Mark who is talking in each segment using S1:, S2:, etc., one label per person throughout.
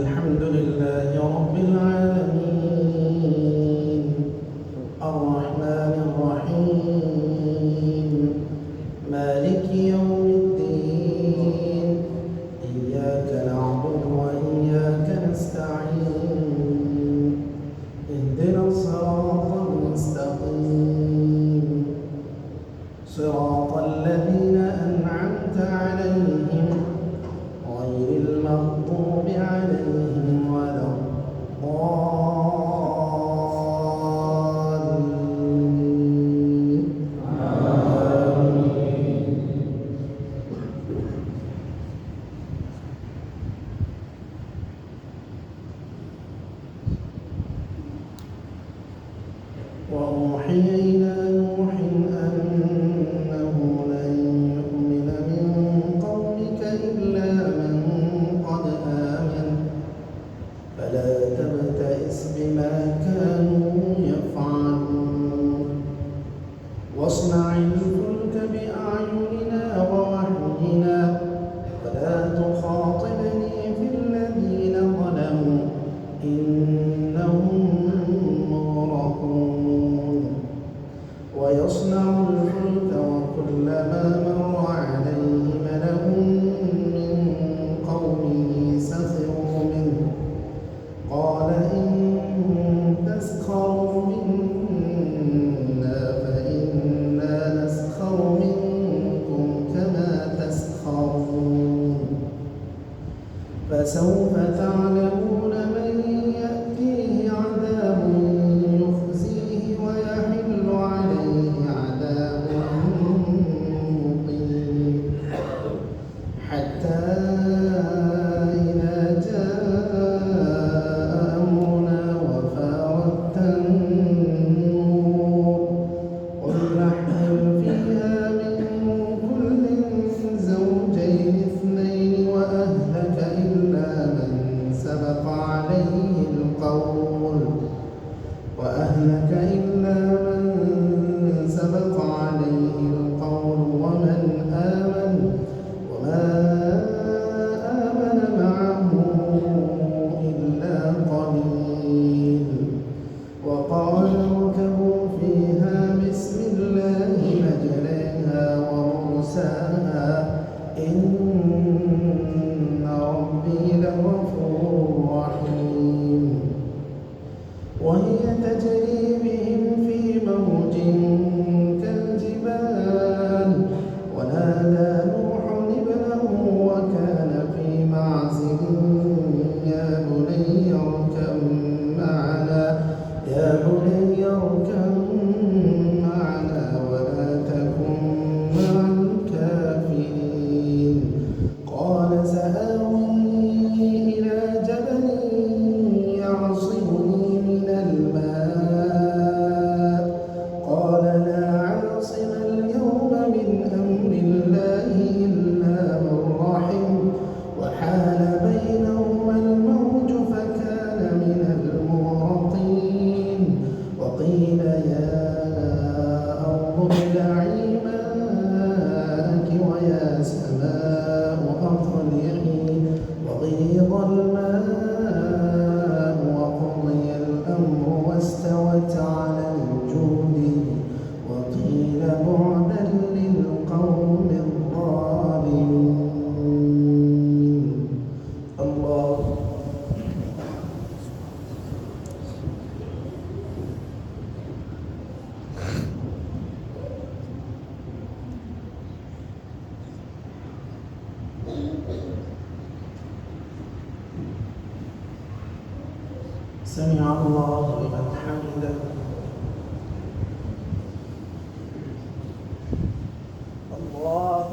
S1: الحمد لله رب العالمين الرحمن الرحيم مالك يوم الدين إياك نعبد وإياك نستعين اهدنا الصراط المستقيم صراط الذين أنعمت عليهم غير المغضوب عليهم ولا الضالين آمين. وأوحي إلى نوح أنه لن يؤمن من قومك إلا من قد آمن فلا تبتئس بما كانوا يفعلون واصنع الفلك بأعيننا ووحينا ولا تخاطبني في الذين ظلموا إنهم مغرقون ويصنع الفلك وكلما مر عليه ملأ من قومه سخروا منه قال إن تسخروا منا فإنا نسخر منكم كما تسخرون فسوف تعلمون من يأتيه عذاب يخزيه ويحل عليه عذاب مقيم حتى إذا جاء أمرنا وفارت النور قل نحمل فيها من كل زوجين اثنين وأهلك إلا من سبق عليه القول ومن آمن وما آمن معه إلا قليل وقال اركبوا فيها بسم الله مجريها ومرساها إن ربي لغفور رحيم وهي تجري بهم في موج كالجبال ونادى نوح ابنه وكان في معزل يا بني اركب معنا ولا تكن مع الكافرين قال سآوي إلى جبل يعصمني من الماء قال لا عاصم اليوم من أمر الله إلا من رحم وحال بينهما الموج فكان من المغرقين وقيل يا أرض ابلعي ماءك ويا سماء أقلعي وغيض الماء وقضي الأمر واستوت على الجود وقيل بعدا للقوم الظالمين الله سمع الله لمن حمده الله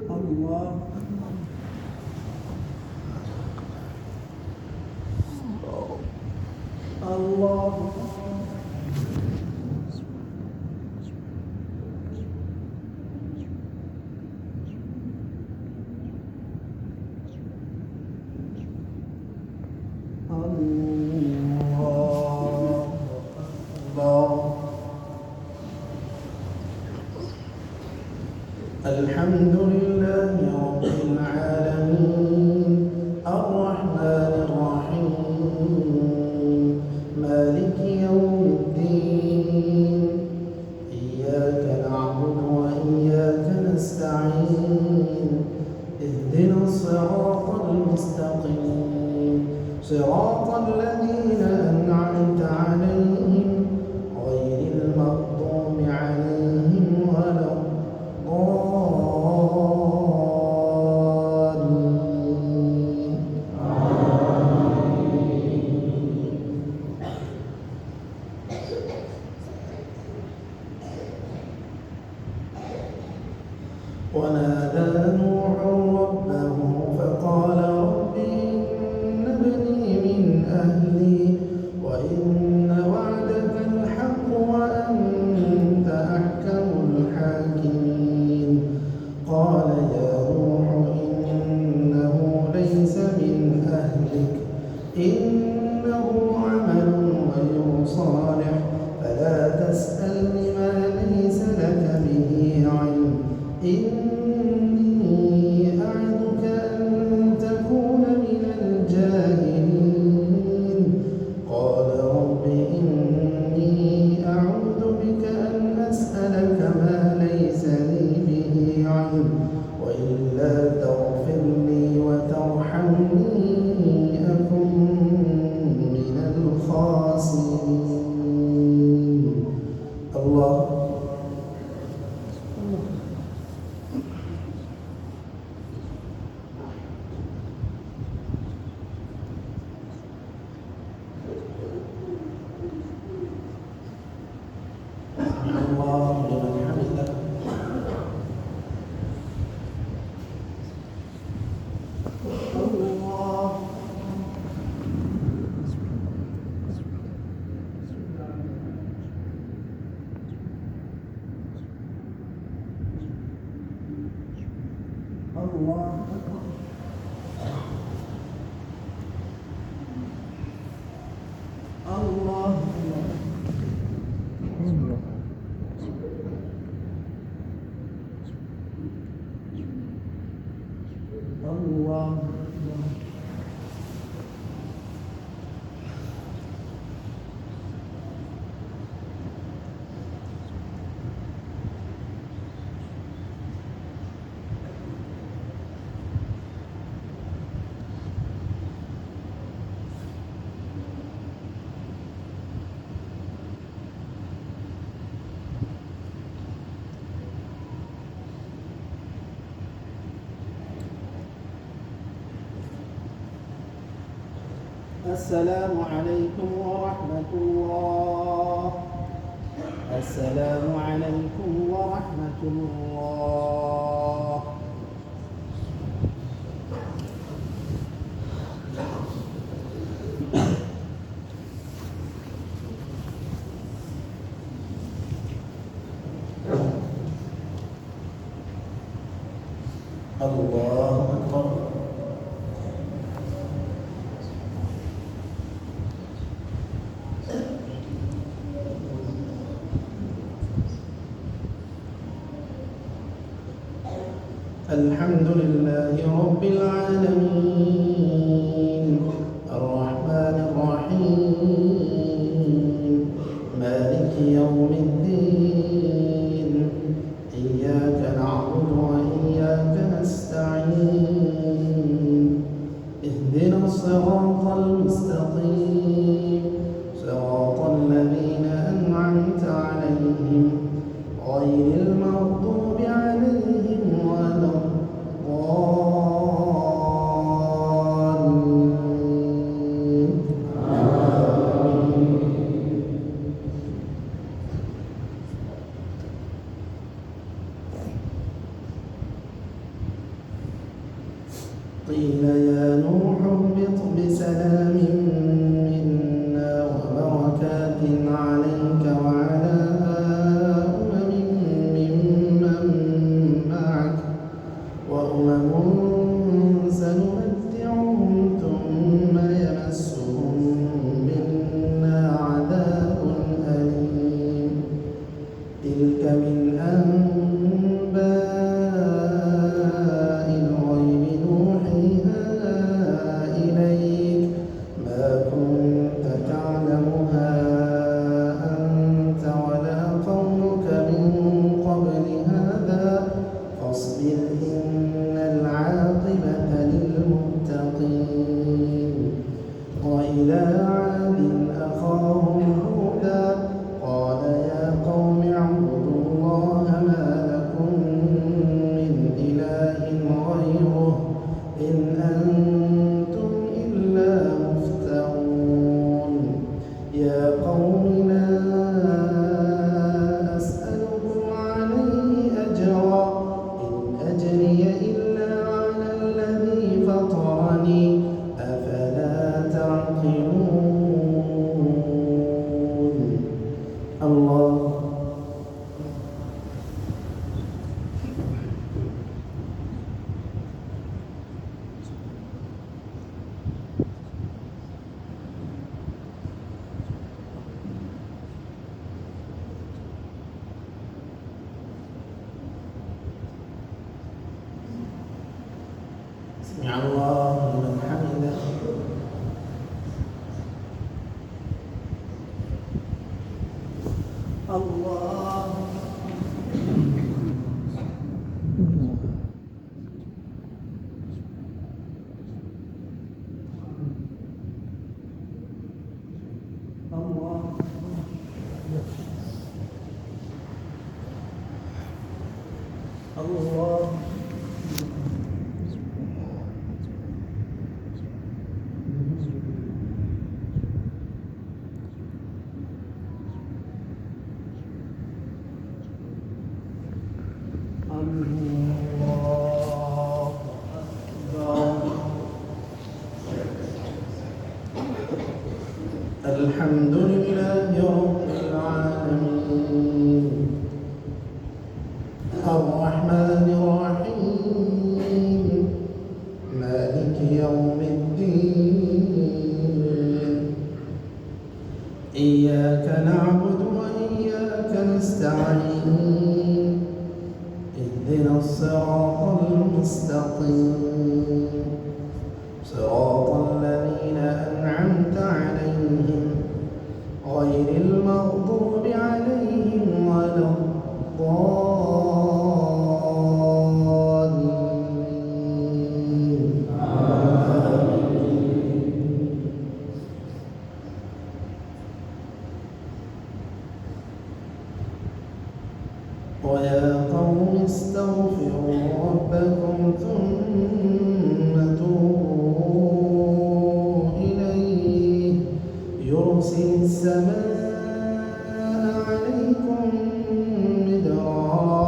S1: الله الله الله الحمد لله رب العالمين الرحمن الرحيم مالك يوم الدين إياك نعبد وإياك نستعين اهدنا الصراط المستقيم صراط الذين أنعمت عليهم غير المغضوب عليهم ولا الضالين ونادى نوح ربه فقال رب إن ابني من أهلي وإن وعدك الحق وأنت أحكم الحاكمين قال يا نوح إنه ليس من أهلك إنه عمل غير صالح فلا تسألني ما ليس لك به علم إني أعظك أن تكون من الجاهلين قال رب إني أعوذ بك أن أسألك ما ليس لي به علم وإلا تغفر لي وترحمني أكن من الخاسرين الله الله لمن حمده الله الله الله الله السلام عليكم ورحمة الله السلام عليكم ورحمة الله الله أكبر الحمد لله رب العالمين الرحمن الرحيم مالك يوم الدين إياك نعبد وإياك نستعين اهدنا الصراط المستقيم صراط الذين أنعمت عليهم غير المغضوب عليهم ولا الضالين قيل يا نوح اهبط بسلام منا وبركات عليك وعلى سنمتعهم ثم يمسهم منا عذاب أليم تلك من أنباء سمع الله لمن حمده. الله الله الله الحمد لله رب العالمين الرحمن الرحيم مالك يوم الدين إياك نعبد وإياك نستعين اهدنا الصراط المستقيم صراط الذين أنعمت عليهم غير المغضوب عليهم ولا الضالين ويا قوم استغفروا ربكم ثم توبوا إليه يرسل السماء عليكم مدرارا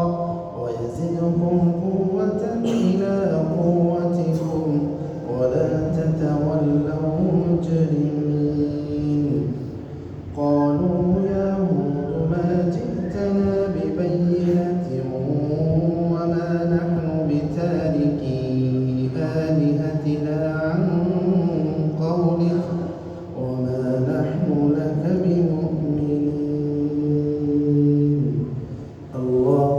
S1: ويزدكم قوة إلى قوتكم ولا تتولوا مجرمين قالوا يا هود ما جئتنا ببينة وما نحن بتاركي آلهتنا عن قولك وما نحن لك بمؤمنين الله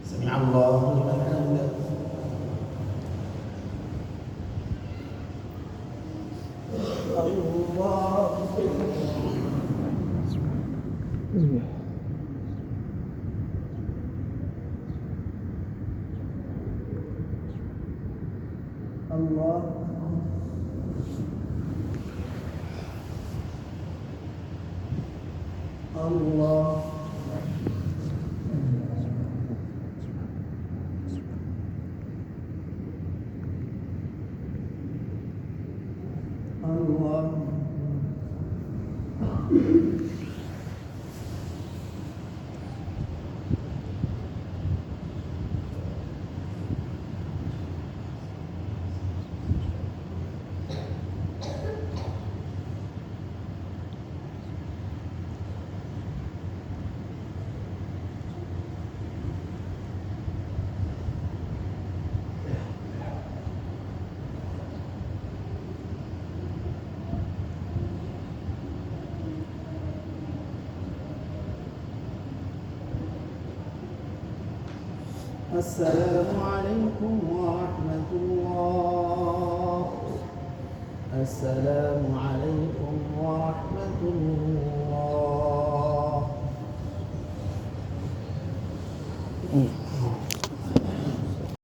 S1: سمع الله لمن حمده الله الله الله السلام عليكم ورحمة الله. السلام عليكم ورحمة الله.